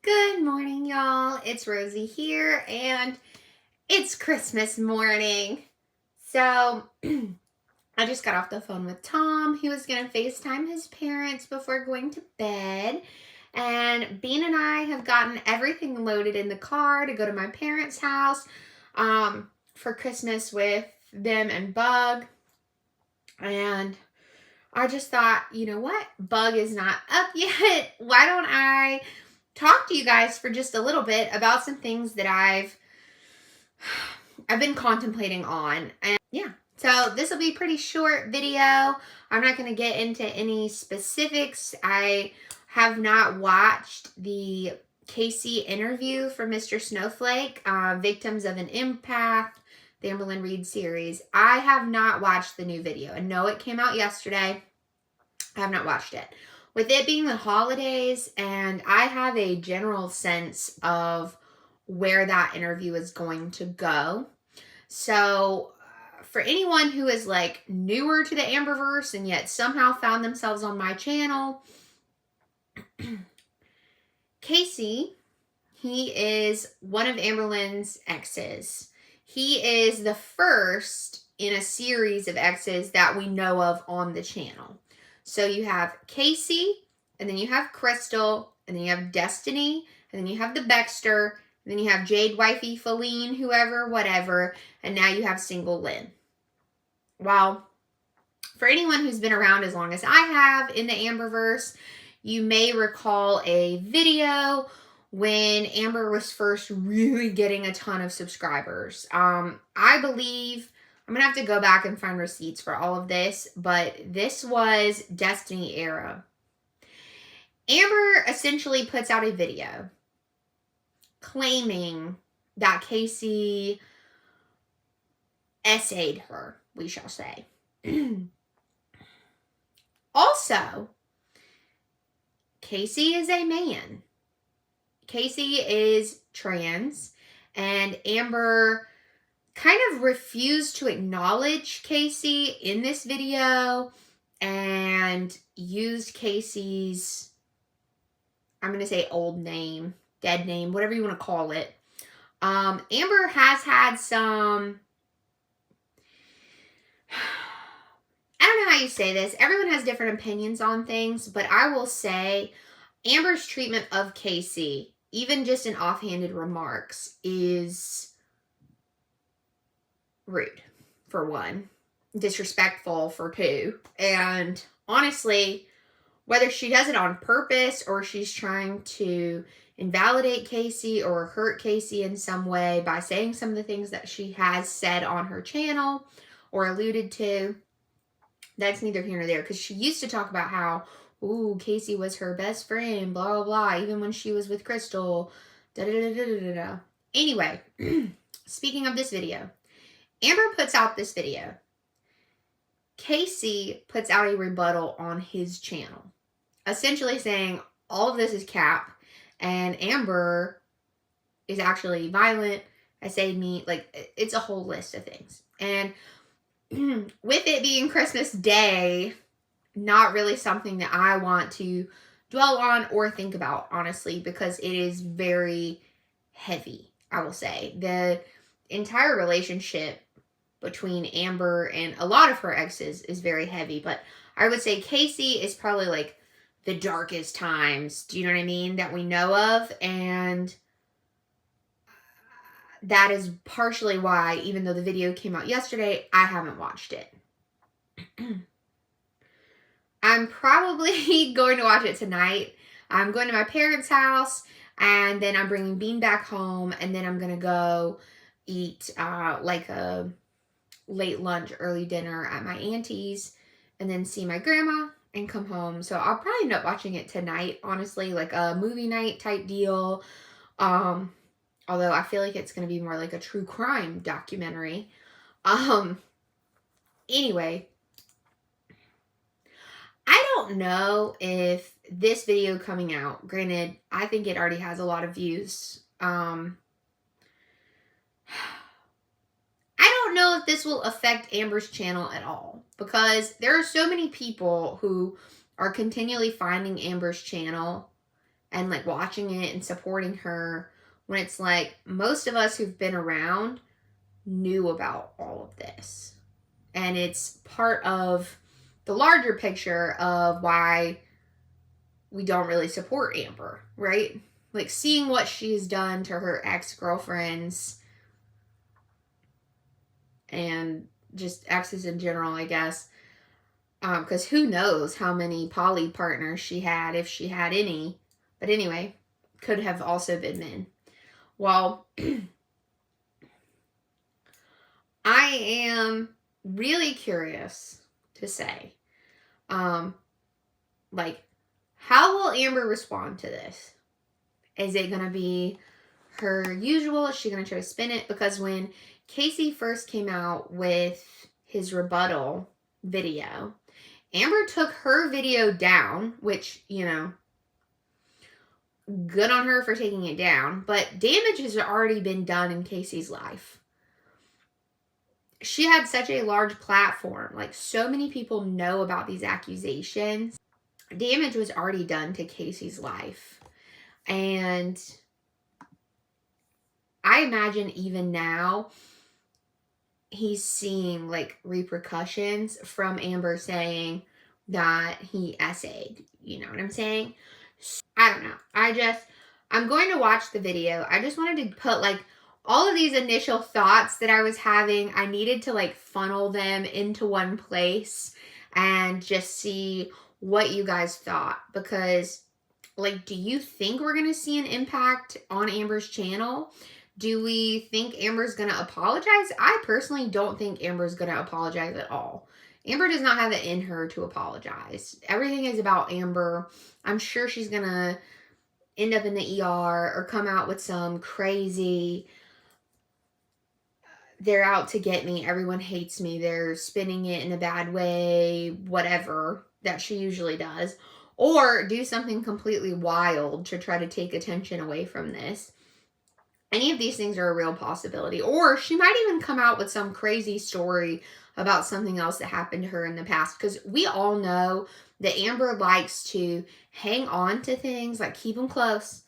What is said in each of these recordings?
Good morning, y'all. It's Rosie here, and it's Christmas morning. So, I just got off the phone with Tom. He was going to FaceTime his parents before going to bed. And Bean and I have gotten everything loaded in the car to go to my parents' house for Christmas with them and Bug. And I just thought, you know what? Bug is not up yet. Why don't I talk to you guys for just a little bit about some things that I've been contemplating on. And yeah, so this will be a pretty short video. I'm not going to get into any specifics. I have not watched the Casey interview from Mr. Snowflake, Victims of an Empath, the Amberlynn Reid series. I have not watched the new video. I know it came out yesterday. I have not watched it. With it being the holidays, and I have a general sense of where that interview is going to go. So, for anyone who is like newer to the Amberverse and yet somehow found themselves on my channel, Casey, he is one of Amberlynn's exes. He is the first in a series of exes that we know of on the channel. So you have Casey, and then you have Crystal, and then you have Destiny, and then you have the Baxter, and then you have Jade, Wifey, Feline, whoever, whatever, and now you have single Lynn. Well, for anyone who's been around as long as I have in the Amberverse, you may recall a video when Amber was first really getting a ton of subscribers. I believe I'm going to have to go back and find receipts for all of this, but this was Destiny era. Amber essentially puts out a video claiming that Casey essayed her, we shall say. Also, Casey is a man. Casey is trans, and Amber kind of refused to acknowledge Casey in this video and used Casey's, I'm going to say old name, dead name, whatever you want to call it. Amber has had some, I don't know how you say this. Everyone has different opinions on things, but I will say Amber's treatment of Casey, even just in offhanded remarks, is rude, for one, disrespectful, for two, and honestly, whether she does it on purpose or she's trying to invalidate Casey or hurt Casey in some way by saying some of the things that she has said on her channel or alluded to, that's neither here nor there, because she used to talk about how, ooh, Casey was her best friend, blah, blah, blah, even when she was with Crystal, da-da-da-da-da-da. Anyway, speaking of this video, Amber puts out this video. Casey puts out a rebuttal on his channel, essentially saying all of this is cap, and Amber is actually violent, essayed me, like, it's a whole list of things. And with it being Christmas Day, not really something that I want to dwell on or think about, honestly, because it is very heavy, I will say. The entire relationship between Amber and a lot of her exes is very heavy, but I would say Casey is probably like the darkest times, do you know what I mean, that we know of, and that is partially why, even though the video came out yesterday, I haven't watched it. I'm probably going to watch it tonight. I'm going to my parents' house, and then I'm bringing Bean back home, and then I'm going to go eat like a late lunch, early dinner at my auntie's, and then see my grandma and come home. So I'll probably end up watching it tonight, honestly, like a movie night type deal. Although I feel like it's going to be more like a true crime documentary. Anyway, I don't know if this video coming out, granted, I think it already has a lot of views. I don't know if this will affect Amber's channel at all, because there are so many people who are continually finding Amber's channel and like watching it and supporting her, when it's like most of us who've been around knew about all of this. And it's part of the larger picture of why we don't really support Amber, right? Like seeing what she's done to her ex-girlfriends and just exes in general, I guess. Because who knows how many poly partners she had, if she had any. But anyway, could have also been men. Well, I am really curious to say, like, how will Amber respond to this? Is it going to be her usual? Is she going to try to spin it? Because when Casey first came out with his rebuttal video, Amber took her video down, which, you know, good on her for taking it down, but damage has already been done in Casey's life. She had such a large platform, like so many people know about these accusations. Damage was already done to Casey's life. And I imagine even now he's seeing like repercussions from Amber saying that he essayed. You know what I'm saying? I don't know. I'm going to watch the video. I just wanted to put like all of these initial thoughts that I was having. I needed to like funnel them into one place and just see what you guys thought. Because like, do you think we're going to see an impact on Amber's channel? Do we think Amber's going to apologize? I personally don't think Amber's going to apologize at all. Amber does not have it in her to apologize. Everything is about Amber. I'm sure she's going to end up in the ER or come out with some crazy, they're out to get me, everyone hates me, they're spinning it in a bad way, whatever that she usually does. Or do something completely wild to try to take attention away from this. Any of these things are a real possibility. Or she might even come out with some crazy story about something else that happened to her in the past. Because we all know that Amber likes to hang on to things, like keep them close.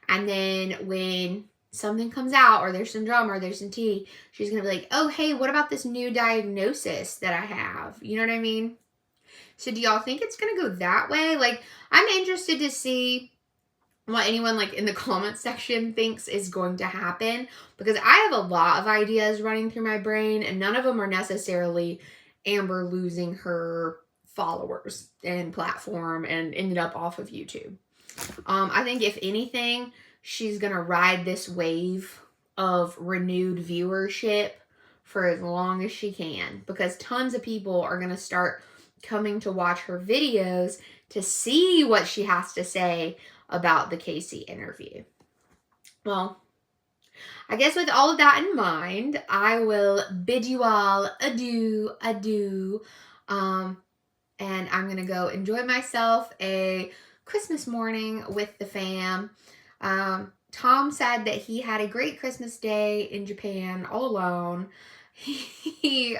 And then when something comes out or there's some drama or there's some tea, she's going to be like, oh, hey, what about this new diagnosis that I have? You know what I mean? So do y'all think it's going to go that way? Like, I'm interested to see what anyone like in the comment section thinks is going to happen, because I have a lot of ideas running through my brain and none of them are necessarily Amber losing her followers and platform and ended up off of YouTube. I think if anything, she's going to ride this wave of renewed viewership for as long as she can, because tons of people are going to start coming to watch her videos to see what she has to say about the Casey interview. Well, I guess with all of that in mind, I will bid you all adieu. And I'm going to go enjoy myself a Christmas morning with the fam. Tom said that he had a great Christmas day in Japan all alone. He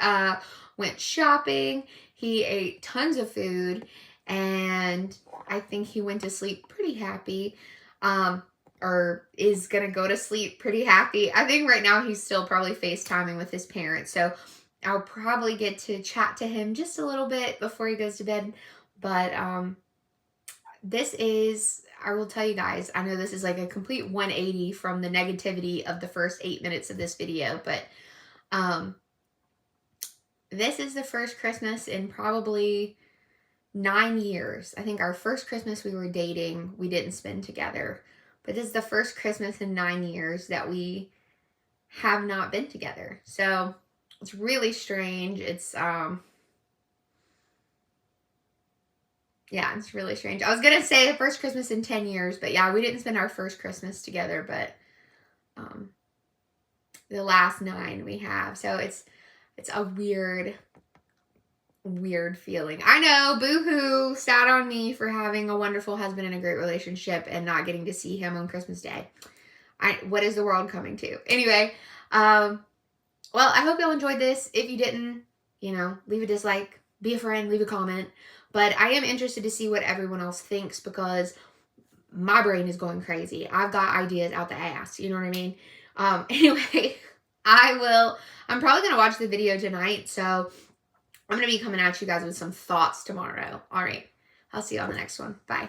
went shopping. He ate tons of food. And I think he went to sleep pretty happy. Or is going to go to sleep pretty happy. I think right now he's still probably FaceTiming with his parents. So I'll probably get to chat to him just a little bit before he goes to bed. But this is, I will tell you guys, I know this is like a complete 180 from the negativity of the first 8 minutes of this video. But this is the first Christmas in probably 9 years. I think our first Christmas we were dating, we didn't spend together. But this is the first Christmas in 9 years that we have not been together. So it's really strange. It's, yeah, it's really strange. I was going to say the first Christmas in 10 years, but yeah, we didn't spend our first Christmas together, but the last 9 we have. So it's a weird feeling. I know, boo-hoo, sad on me for having a wonderful husband and a great relationship and not getting to see him on Christmas Day. What is the world coming to? Anyway, well, I hope y'all enjoyed this. If you didn't, you know, leave a dislike, be a friend, leave a comment. But I am interested to see what everyone else thinks, because my brain is going crazy. I've got ideas out the ass. You know what I mean? Anyway, I'm probably going to watch the video tonight. So I'm going to be coming at you guys with some thoughts tomorrow. All right. I'll see you on the next one. Bye.